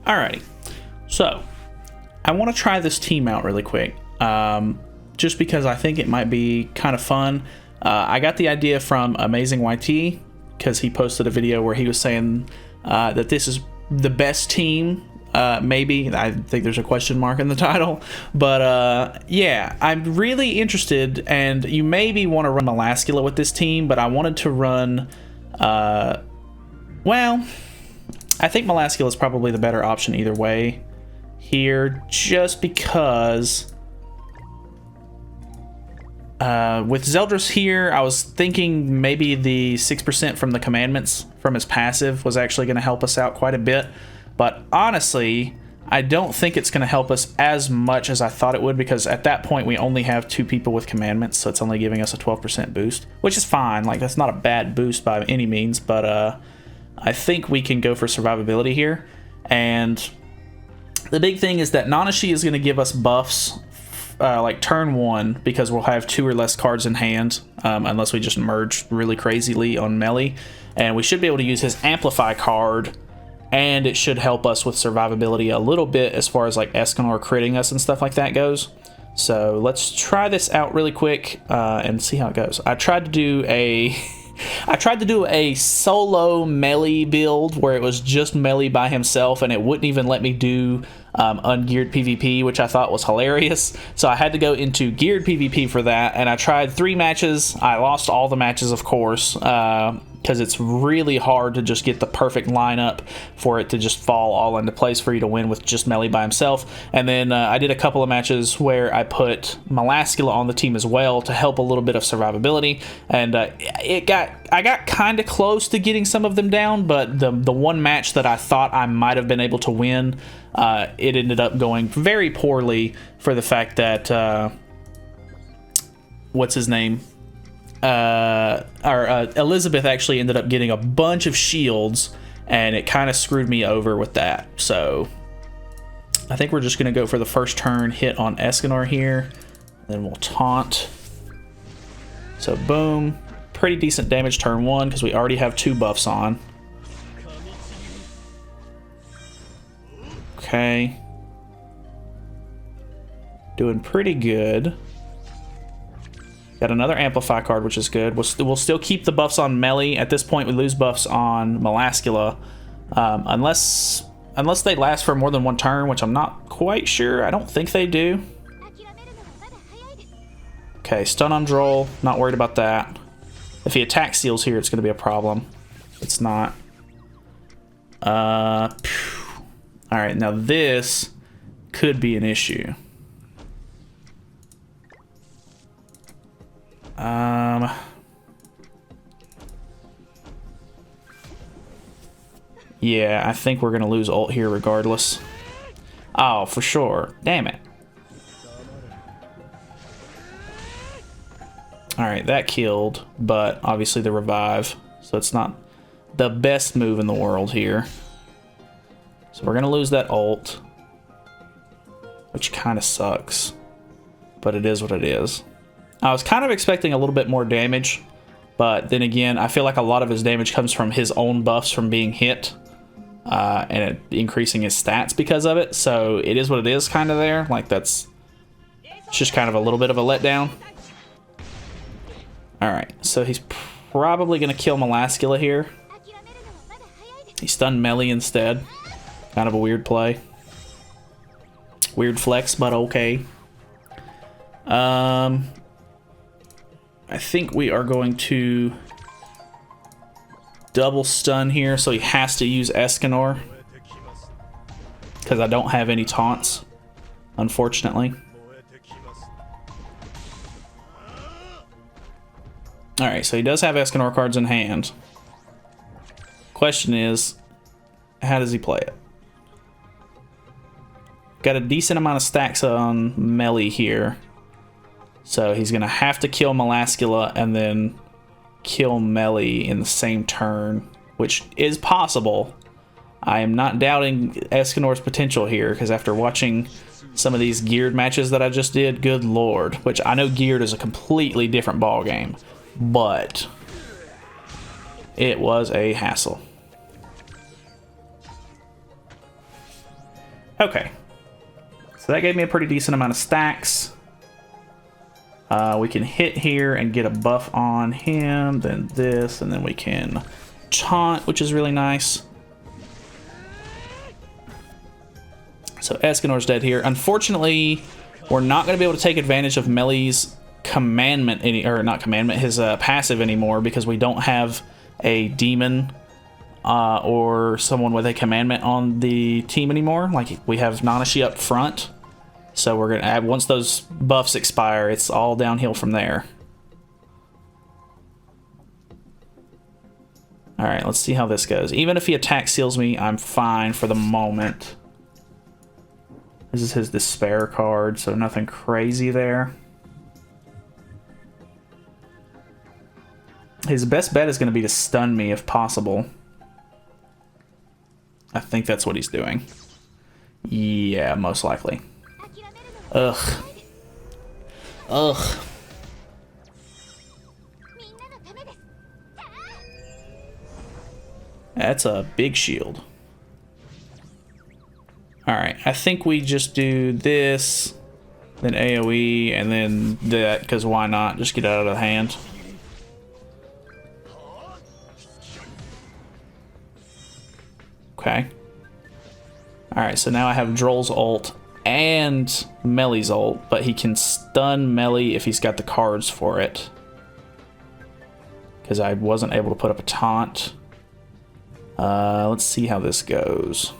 Alrighty, so I want to try this team out really quick, just because I think it might be kind of fun. I got the idea from Amazing YT because he posted a video where he was saying that this is the best team. Maybe, I think there's a question mark in the title, but yeah, I'm really interested, and you maybe want to run Melascula with this team, but I wanted to run, well, I think Melascula is probably the better option either way here, just because with Zeldris here, I was thinking maybe the 6% from the commandments from his passive was actually going to help us out quite a bit. But honestly, I don't think it's going to help us as much as I thought it would, because at that point we only have 2 people with commandments, so it's only giving us a 12% boost, which is fine. Like, that's not a bad boost by any means, but I think we can go for survivability here. And the big thing is that Nanashi is going to give us buffs like turn 1, because we'll have 2 or less cards in hand, unless we just merge really crazily on melee. And we should be able to use his Amplify card, and it should help us with survivability a little bit as far as like Escanor critting us and stuff like that goes. So let's try this out really quick and see how it goes. I tried to do a solo melee build where it was just melee by himself, and it wouldn't even let me do ungeared PvP, which I thought was hilarious. So I had to go into geared PvP for that, and I tried 3 matches. I lost all the matches, of course, because it's really hard to just get the perfect lineup for it to just fall all into place for you to win with just melee by himself. And then I did a couple of matches where I put Melascula on the team as well to help a little bit of survivability, and I got kind of close to getting some of them down, but the one match that I thought I might have been able to win, it ended up going very poorly for the fact that what's his name? Elizabeth actually ended up getting a bunch of shields, and it kind of screwed me over with that. So I think we're just going to go for the first turn hit on Escanor here, then we'll taunt. So boom, pretty decent damage turn 1 because we already have 2 buffs on. Okay, doing pretty good. Got another Amplify card, which is good. We'll still keep the buffs on melee. At this point, we lose buffs on Melascula, unless they last for more than 1 turn, which I'm not quite sure. I don't think they do. Okay, stun on Droll. Not worried about that. If he attack seals here, it's going to be a problem. It's not. All right, now this could be an issue. Yeah, I think we're gonna lose ult here regardless. Oh, for sure. Damn it. Alright, that killed, but obviously the revive, so it's not the best move in the world here. So we're gonna lose that ult, which kind of sucks, but it is what it is. I was kind of expecting a little bit more damage, but then again, I feel like a lot of his damage comes from his own buffs from being hit, and it increasing his stats because of it, so it is what it is kind of there. Like, it's just kind of a little bit of a letdown. Alright, so he's probably going to kill Melascula here. He stunned melee instead. Kind of a weird play. Weird flex, but okay. I think we are going to double stun here, so he has to use Escanor, because I don't have any taunts, unfortunately. Alright, so he does have Escanor cards in hand. Question is, how does he play it? Got a decent amount of stacks on melee here. So he's going to have to kill Melascula and then kill melee in the same turn, which is possible. I am not doubting Escanor's potential here, because after watching some of these geared matches that I just did, good lord. Which I know geared is a completely different ball game, but it was a hassle. Okay. So that gave me a pretty decent amount of stacks. We can hit here and get a buff on him, then this, and then we can taunt, which is really nice. So Escanor's dead here. Unfortunately, we're not going to be able to take advantage of Meli's commandment, his passive anymore, because we don't have a demon or someone with a commandment on the team anymore. Like, we have Nanashi up front. So we're going to add, once those buffs expire, it's all downhill from there. Alright, let's see how this goes. Even if he attack seals me, I'm fine for the moment. This is his despair card, so nothing crazy there. His best bet is going to be to stun me if possible. I think that's what he's doing. Yeah, most likely. Ugh. Ugh. That's a big shield. Alright, I think we just do this, then AoE, and then that, because why not? Just get it out of the hand. Okay. Alright, so now I have Droll's ult and Meli's ult, but he can stun Meli if he's got the cards for it. Because I wasn't able to put up a taunt. Let's see how this goes.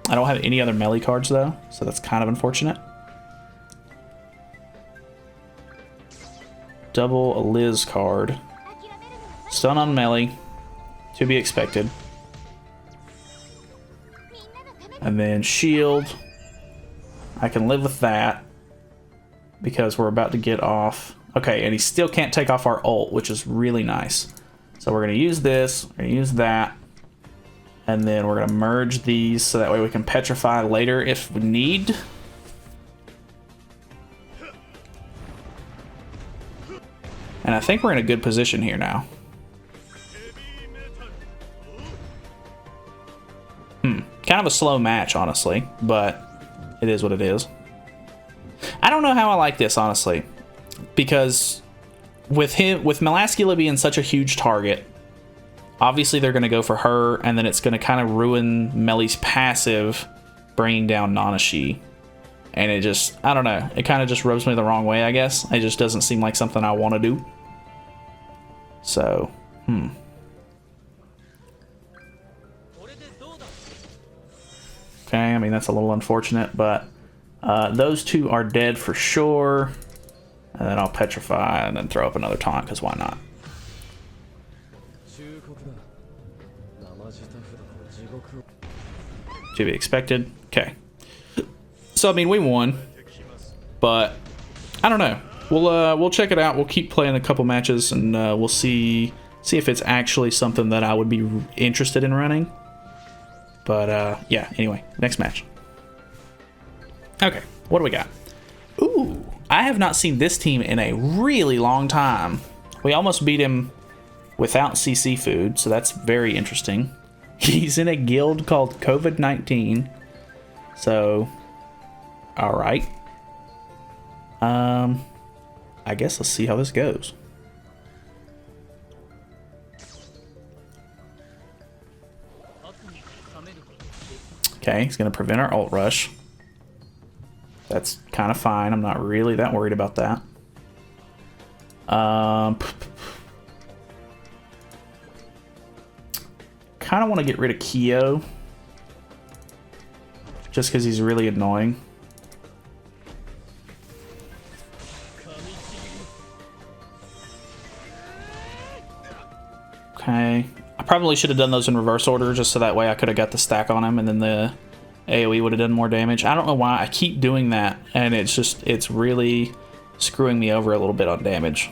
I don't have any other Meli cards though, so that's kind of unfortunate. Double a Liz card. Stun on Meli. To be expected. And then shield. I can live with that because we're about to get off. Okay, and he still can't take off our ult, which is really nice. So we're going to use this, we're going to use that, and then we're going to merge these so that way we can petrify later if we need. And I think we're in a good position here now. Kind of a slow match, honestly, but it is what it is. I don't know how I like this, honestly, because with Melascula being such a huge target, obviously they're going to go for her, and then it's going to kind of ruin Meli's passive, bringing down Nanashi. And it just, I don't know, it kind of just rubs me the wrong way, I guess. It just doesn't seem like something I want to do. So, Okay, I mean, that's a little unfortunate, but those two are dead for sure. And then I'll petrify and then throw up another taunt, because why not? To be expected. Okay. So, I mean, we won. But, I don't know. We'll check it out. We'll keep playing a couple matches, and we'll see if it's actually something that I would be interested in running. But, yeah, anyway, next match. Okay, what do we got? Ooh, I have not seen this team in a really long time. We almost beat him without CC food, so that's very interesting. He's in a guild called COVID-19. So, alright. I guess let's see how this goes. Okay, he's going to prevent our ult rush. That's kind of fine. I'm not really that worried about that. Kind of want to get rid of Kyo. Just because he's really annoying. Okay. I probably should have done those in reverse order just so that way I could have got the stack on him and then the AoE would have done more damage. I don't know why I keep doing that, and it's really screwing me over a little bit on damage.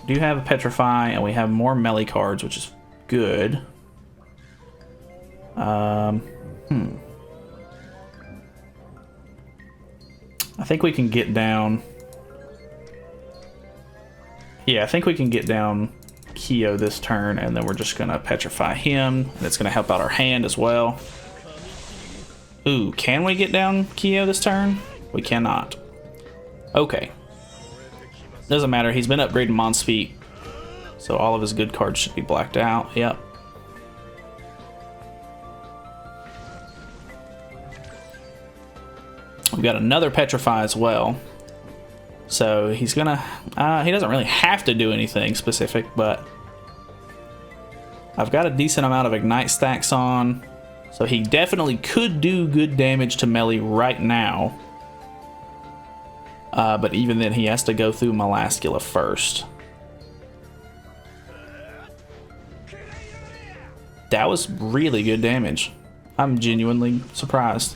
We do have a Petrify, and we have more melee cards, which is good. I think we can get down... Yeah, I think we can get down Kyo this turn, and then we're just gonna petrify him, and it's gonna help out our hand as well. Ooh, can we get down Kyo this turn? We cannot. Okay. Doesn't matter, he's been upgrading Monspeed, so all of his good cards should be blacked out. Yep. We've got another Petrify as well. So he's gonna... he doesn't really have to do anything specific, but... I've got a decent amount of Ignite stacks on. So he definitely could do good damage to Melee right now. But even then, he has to go through Melascula first. That was really good damage. I'm genuinely surprised.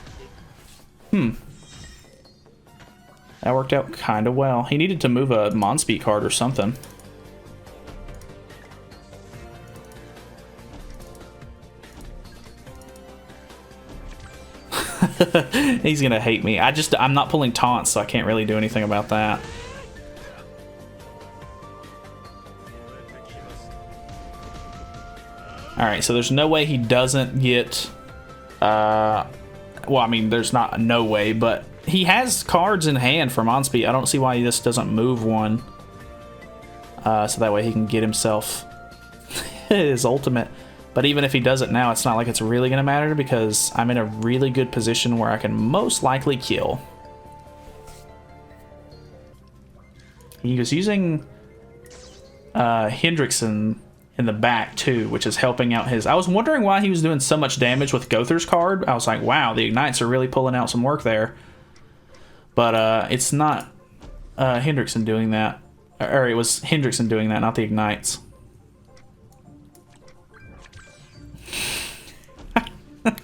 That worked out kind of well. He needed to move a Monspeed card or something. He's gonna hate me. I'm not pulling taunts, so I can't really do anything about that. Alright, so there's no way he doesn't get... well, I mean, there's not no way, but he has cards in hand for Monspeed. I don't see why he just doesn't move one. So that way he can get himself his ultimate. But even if he does it now, it's not like it's really going to matter because I'm in a really good position where I can most likely kill. He was using Hendrickson in the back too, which is helping out his... I was wondering why he was doing so much damage with Gother's card. I was like, wow, the Ignites are really pulling out some work there. But it's not Hendrickson doing that. Or it was Hendrickson doing that, not the Ignites.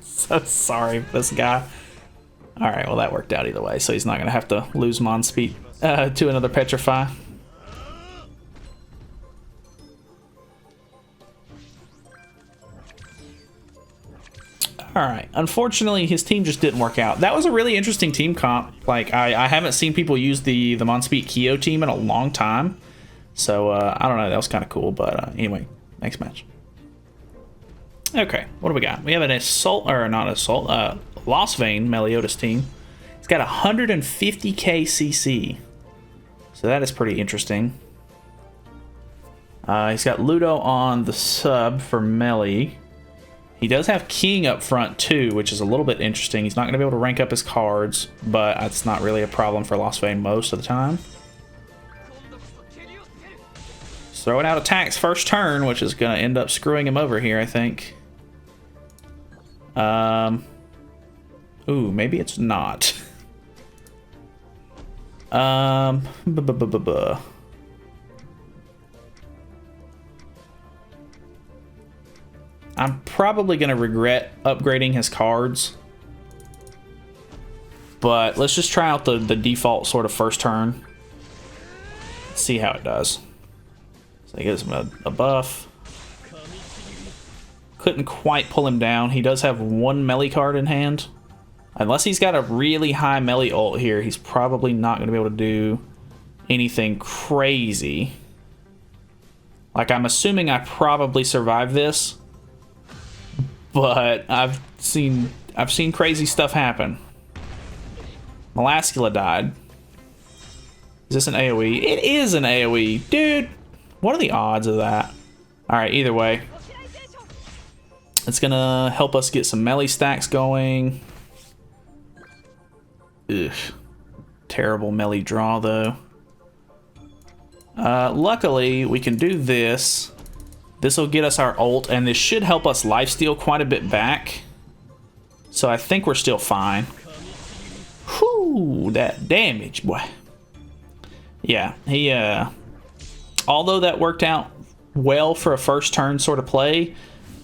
So sorry for this guy. Alright, well that worked out either way, so he's not going to have to lose Monspeed to another Petrify. Alright, unfortunately his team just didn't work out. That was a really interesting team comp. Like, I haven't seen people use the Monspeed Kyo team in a long time. So, I don't know, that was kind of cool, but anyway, next match. Okay, what do we got? We have an Assault, or not Assault, Lost Vein Meliodas team. He's got 150k CC. So that is pretty interesting. He's got Ludo on the sub for Melee. He does have King up front too, which is a little bit interesting. He's not going to be able to rank up his cards, but that's not really a problem for Lost Vein most of the time. He's throwing out attacks first turn, which is going to end up screwing him over here, I think. Ooh, maybe it's not. I'm probably going to regret upgrading his cards. But let's just try out the default sort of first turn. See how it does. So he gives him a buff. Couldn't quite pull him down. He does have one melee card in hand. Unless he's got a really high melee ult here, he's probably not going to be able to do anything crazy. Like, I'm assuming I probably survived this. But I've seen crazy stuff happen. Melascula died. Is this an AoE? It is an AoE. Dude, what are the odds of that? Alright, either way. It's gonna help us get some melee stacks going. Ugh. Terrible melee draw, though. Luckily, we can do this. This will get us our ult, and this should help us lifesteal quite a bit back. So I think we're still fine. Whew, that damage, boy. Yeah, he, although that worked out well for a first turn sort of play,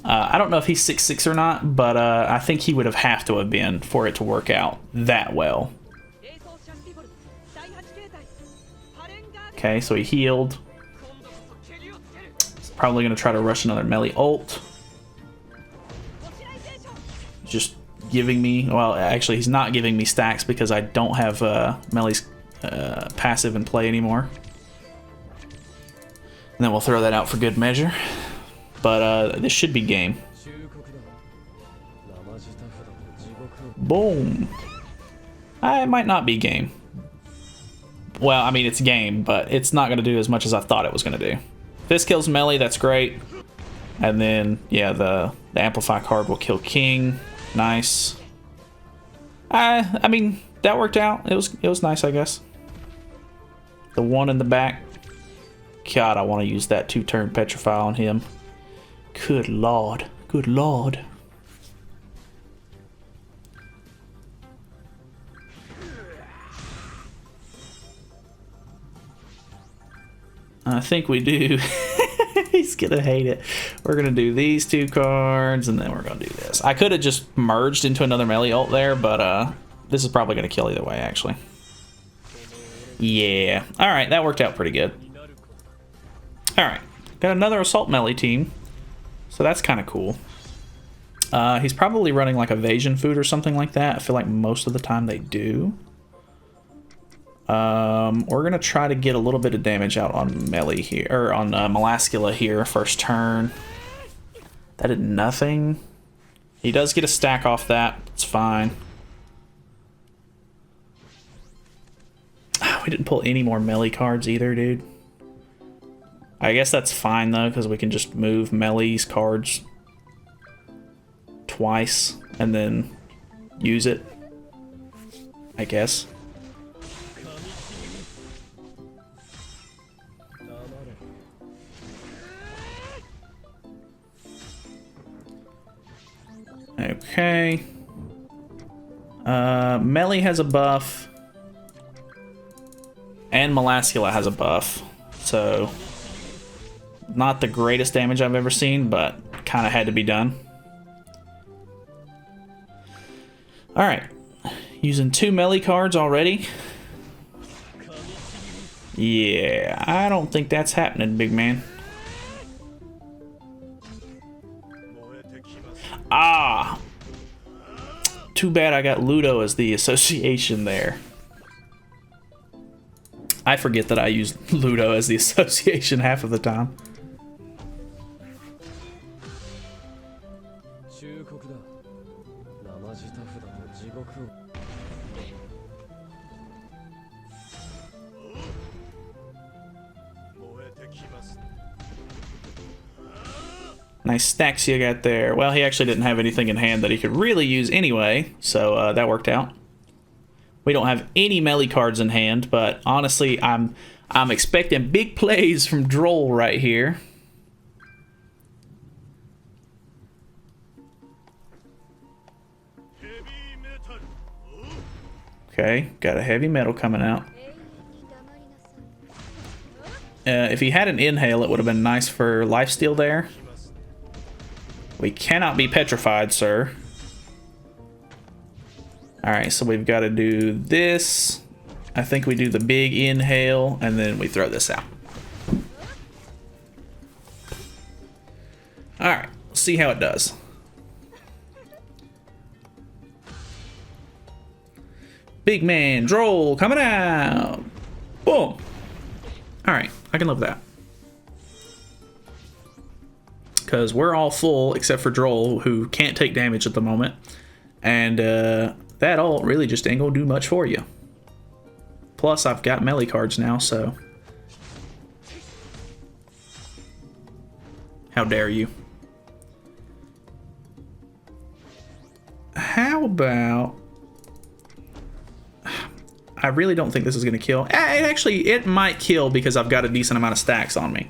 I don't know if he's 6'6" or not, but I think he would have to have been for it to work out that well. Okay, so he healed. Probably going to try to rush another melee ult. Just giving me... Well, actually, he's not giving me stacks because I don't have Melee's passive in play anymore. And then we'll throw that out for good measure. But this should be game. Boom. It might not be game. Well, I mean, it's game, but it's not going to do as much as I thought it was going to do. If this kills melee, that's great. And then, yeah, the Amplify card will kill King. Nice. I mean, that worked out. It was nice, I guess. The one in the back. God, I want to use that 2-turn Petrify on him. Good lord. Good lord. I think we do. He's gonna hate it. We're gonna do these 2 cards, and then we're gonna do this. I could have just merged into another melee ult there, but this is probably gonna kill either way, actually. Yeah. Alright, that worked out pretty good. Alright. Got another assault melee team. So that's kind of cool. He's probably running like evasion food or something like that. I feel like most of the time they do. We're gonna try to get a little bit of damage out on melee here, or on Melascula here, first turn. That did nothing. He does get a stack off that. It's fine. We didn't pull any more melee cards either, dude. I guess that's fine though, because we can just move melee's cards twice and then use it, I guess. Okay. Melee has a buff. And Melascula has a buff. So, not the greatest damage I've ever seen, but kind of had to be done. Alright. Using 2 melee cards already. Yeah, I don't think that's happening, big man. Ah! Too bad I got Ludo as the association there. I forget that I use Ludo as the association half of the time. Nice stacks you got there. Well, he actually didn't have anything in hand that he could really use anyway, so that worked out. We don't have any melee cards in hand, but honestly, I'm expecting big plays from Droll right here. Okay, got a heavy metal coming out. If he had an inhale, it would have been nice for lifesteal there. We cannot be petrified, sir. Alright, so we've got to do this. I think we do the big inhale, and then we throw this out. Alright, let's see how it does. Big man, Droll, coming out! Boom! Alright, I can live with that. Because we're all full, except for Droll, who can't take damage at the moment. And that ult really just ain't gonna do much for you. Plus, I've got melee cards now, so... How dare you? How about... I really don't think this is gonna kill. It might kill because I've got a decent amount of stacks on me.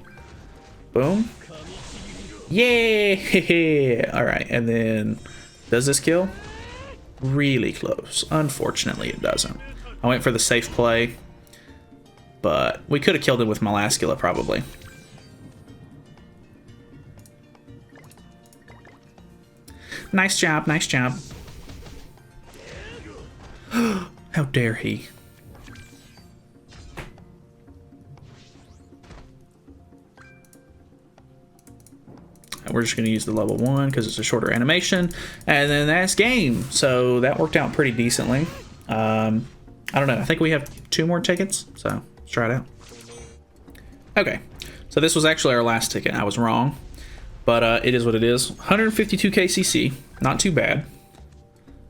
Boom. Yeah! Alright, and then... Does this kill? Really close. Unfortunately, it doesn't. I went for the safe play. But we could have killed him with Melascula, probably. Nice job, nice job. How dare he? We're just going to use the level 1 because it's a shorter animation. And then that's game. So that worked out pretty decently. I don't know. I think we have 2 more tickets. So let's try it out. Okay. So this was actually our last ticket. I was wrong, but it is what it is. 152 KCC, not too bad.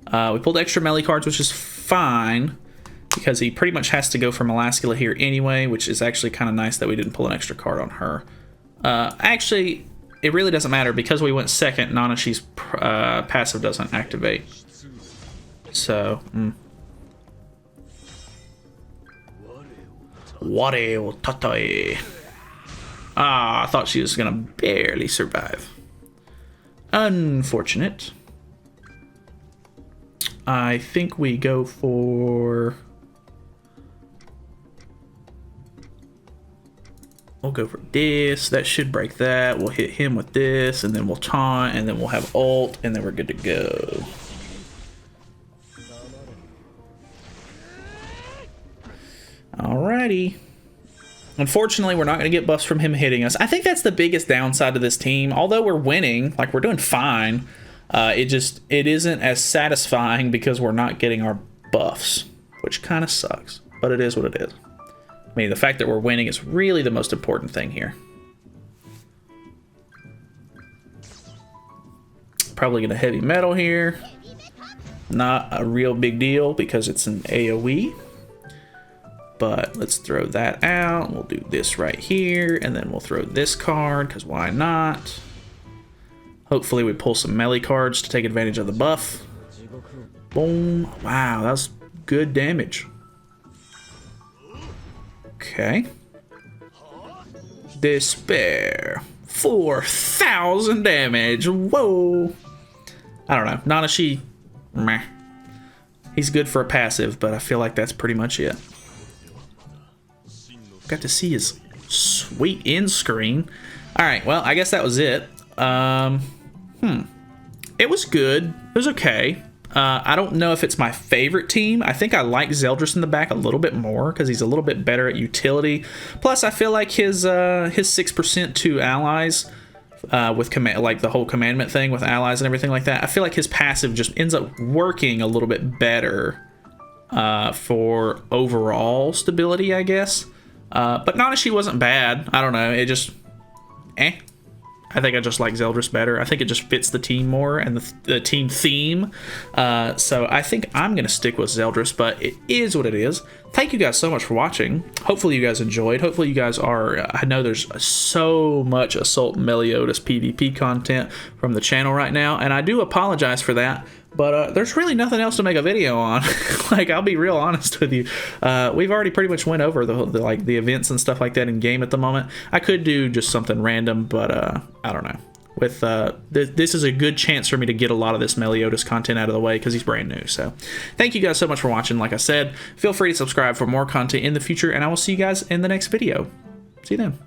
We pulled extra melee cards, which is fine, because he pretty much has to go for Melascula here anyway, which is actually kind of nice that we didn't pull an extra card on her. Actually, it really doesn't matter, because we went second, Nanashi's passive doesn't activate. So, Ware Tatai. Ah, I thought she was gonna barely survive. Unfortunate. I think we go for... We'll go for this. That should break that. We'll hit him with this, and then we'll taunt, and then we'll have ult, and then we're good to go. Alrighty. Unfortunately, we're not going to get buffs from him hitting us. I think that's the biggest downside to this team. Although we're winning, like, we're doing fine, it isn't as satisfying because we're not getting our buffs, which kind of sucks, but it is what it is. I mean, the fact that we're winning is really the most important thing here. Probably gonna heavy metal here. Not a real big deal because it's an AoE. But let's throw that out. We'll do this right here, and then we'll throw this card, because why not? Hopefully we pull some melee cards to take advantage of the buff. Boom. Wow, that was good damage. Okay. Despair. 4,000 damage. Whoa. I don't know. Nanashi, meh. He's good for a passive, but I feel like that's pretty much it. Got to see his sweet end screen. Alright, well, I guess that was it. It was good. It was okay. I don't know if it's my favorite team. I think I like Zeldris in the back a little bit more because he's a little bit better at utility. Plus, I feel like his 6% to allies with like the whole commandment thing with allies and everything like that. I feel like his passive just ends up working a little bit better for overall stability, I guess. But Nanashi wasn't bad. I don't know. It just, I think I just like Zeldris better. I think it just fits the team more and the team theme. So I think I'm going to stick with Zeldris, but it is what it is. Thank you guys so much for watching. Hopefully you guys enjoyed. Hopefully you guys are... I know there's so much Assault Meliodas PvP content from the channel right now, and I do apologize for that. But there's really nothing else to make a video on. Like, I'll be real honest with you. We've already pretty much went over the events and stuff like that in game at the moment. I could do just something random, but I don't know. With this is a good chance for me to get a lot of this Meliodas content out of the way because he's brand new. So thank you guys so much for watching. Like I said, feel free to subscribe for more content in the future, and I will see you guys in the next video. See you then.